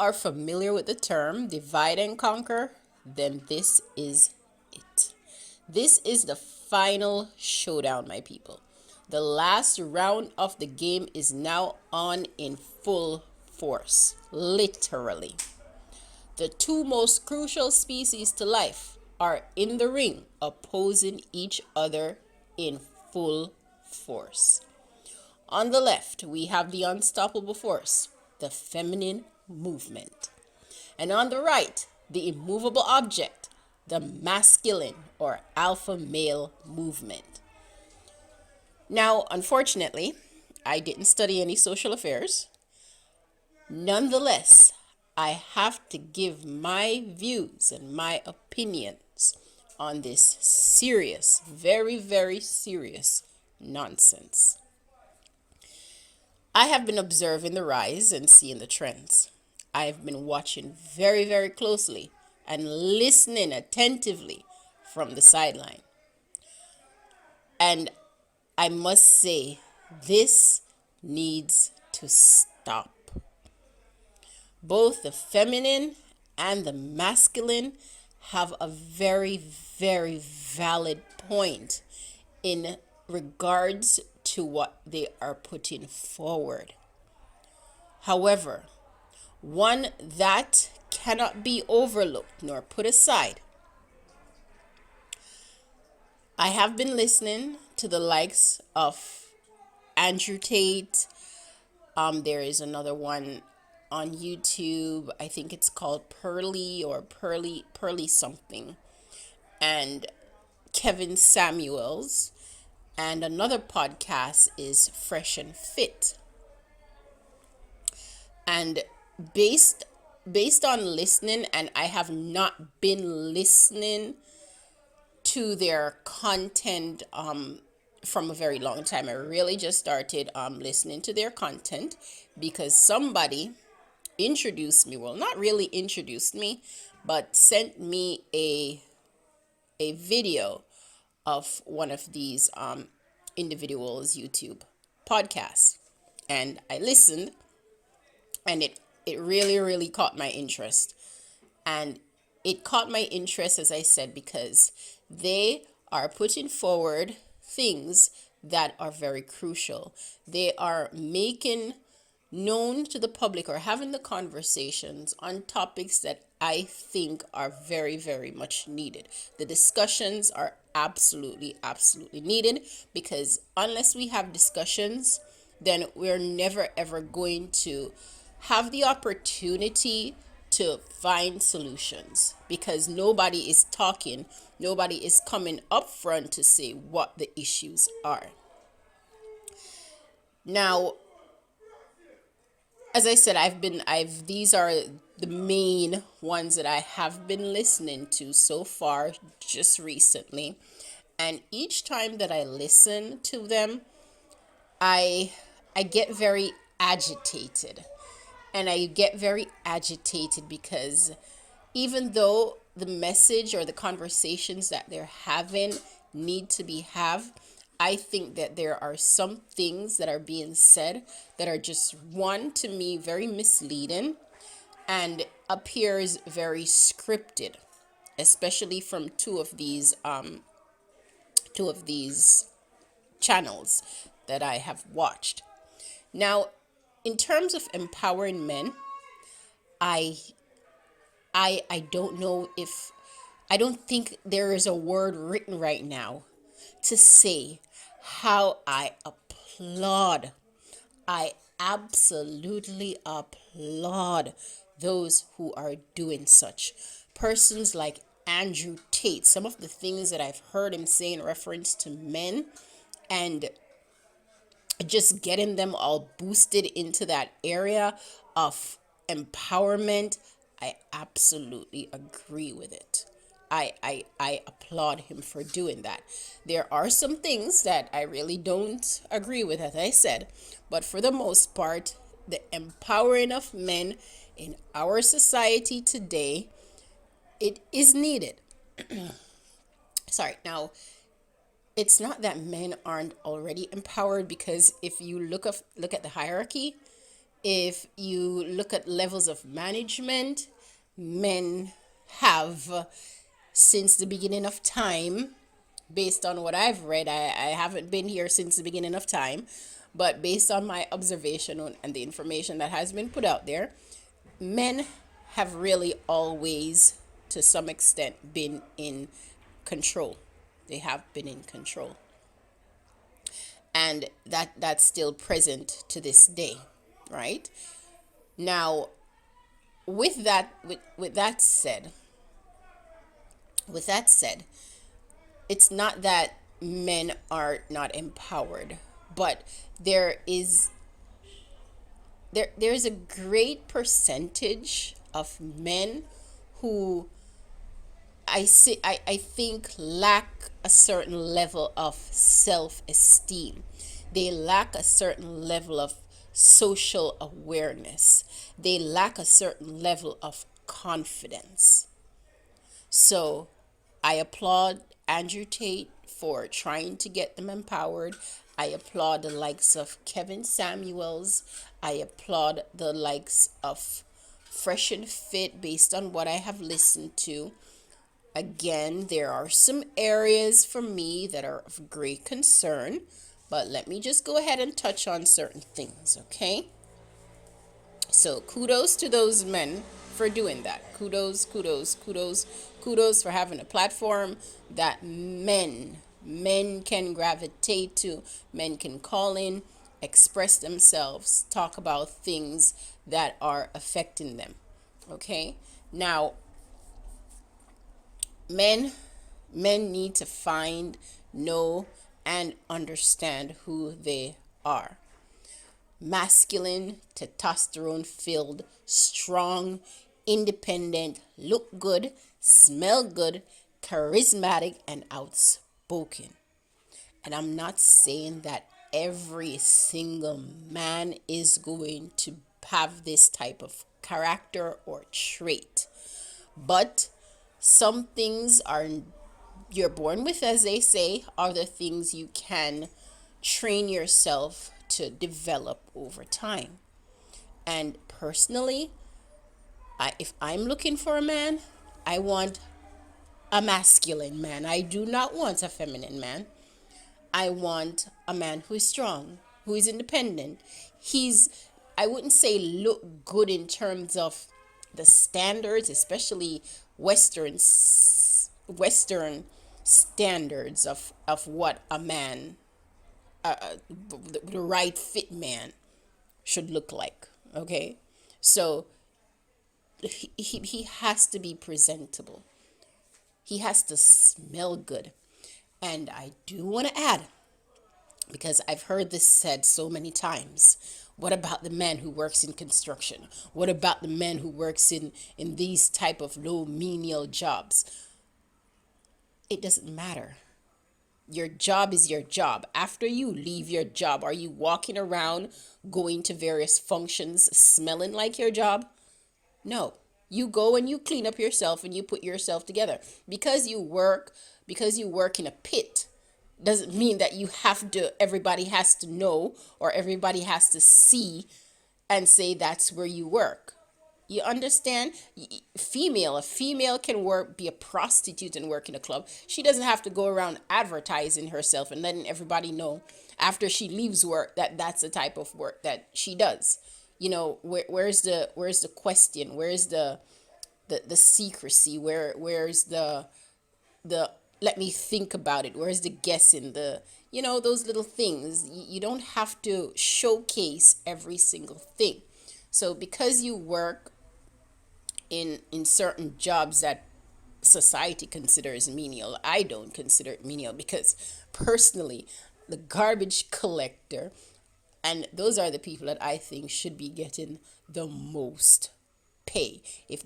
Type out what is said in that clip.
are familiar with the term divide and conquer, then this is it. This is the final showdown, my people. The last round of the game is now on in full force, literally. The two most crucial species to life are in the ring, opposing each other in full force. On the left, we have the unstoppable force, the feminine movement. And on the right, the immovable object, the masculine or alpha male movement. Now, unfortunately, I didn't study any social affairs. Nonetheless, I have to give my views and my opinions on this serious, very, very serious nonsense. I have been observing the rise and seeing the trends. I have been watching very, very closely and listening attentively from the sideline. And I must say, this needs to stop. Both the feminine and the masculine have a very, very valid point in regards to what they are putting forward. However, one that cannot be overlooked nor put aside. I have been listening to the likes of Andrew Tate. There is another one on YouTube. I think it's called Pearly something. And Kevin Samuels. And another podcast is Fresh and Fit. And based on listening, and I have not been listening to their content from a very long time. I really just started listening to their content because somebody introduced me, well, not really introduced me, but sent me a video of one of these individuals' YouTube podcasts. And I listened, and it really, really caught my interest. And it caught my interest, as I said, because they are putting forward things that are very crucial. They are making known to the public or having the conversations on topics that I think are very, very much needed. The discussions are absolutely, absolutely needed, because unless we have discussions, then we're never, ever going to have the opportunity to find solutions, because nobody is talking, nobody is coming up front to say what the issues are. Now, as I said, these are the main ones that I have been listening to so far just recently. And each time that I listen to them, I get very agitated. And I get very agitated because even though the message or the conversations that they're having need to be I think that there are some things that are being said that are just, one, to me, very misleading and appears very scripted, especially from two of these channels that I have watched. Now, in terms of empowering men, I don't know if, I don't think there is a word written right now to say how I absolutely applaud those who are doing such. Persons like Andrew Tate, some of the things that I've heard him say in reference to men, and just getting them all boosted into that area of empowerment, I absolutely agree with it. I applaud him for doing that. There are some things that I really don't agree with, as I said, but for the most part, the empowering of men in our society today, it is needed. Sorry. Now, it's not that men aren't already empowered, because if you look at the hierarchy, If you look at levels of management, men have, since the beginning of time, based on what I've read, I haven't been here since the beginning of time, but based on my observation and the information that has been put out there, men have really always, to some extent, been in control. They have been in control. And that's still present to this day, right? Now, with that said, with that said, it's not that men are not empowered, but there's a great percentage of men who I think lack a certain level of self-esteem. They lack a certain level of social awareness. They lack a certain level of confidence. So I applaud Andrew Tate for trying to get them empowered. I applaud the likes of Kevin Samuels. I applaud the likes of Fresh and Fit based on what I have listened to. Again, there are some areas for me that are of great concern, but let me just go ahead and touch on certain things, okay? So kudos to those men for doing that. Kudos for having a platform that men can gravitate to, men can call in, express themselves, talk about things that are affecting them. Okay? Now, men need to find, know, and understand who they are. Masculine, testosterone filled, strong, independent, look good, smell good, charismatic, and outspoken. And I'm not saying that every single man is going to have this type of character or trait, but some things are you're born with, as they say, other things you can train yourself to develop over time. And personally, if I'm looking for a man, I want a masculine man. I do not want a feminine man. I want a man who is strong, who is independent. I wouldn't say look good in terms of the standards, especially Western standards of what a man, the right fit man should look like. Okay, so he has to be presentable. He has to smell good. And I do want to add, because I've heard this said so many times, what about the man who works in construction? What about the man who works in these type of low menial jobs? It doesn't matter. Your job is your job. After you leave your job, are you walking around going to various functions smelling like your job? No. You go and you clean up yourself and you put yourself together. Because you work in a pit doesn't mean that everybody has to know or everybody has to see and say that's where you work. You understand? A female can be a prostitute and work in a club. She doesn't have to go around advertising herself and letting everybody know after she leaves work that that's the type of work that she does. You know, where's the question? Where's the secrecy? Where's the let me think about it? Where's the guessing? Those little things. You don't have to showcase every single thing. So because you work in certain jobs that society considers menial, I don't consider it menial, because personally, the garbage collector, and those are the people that I think should be getting the most pay. If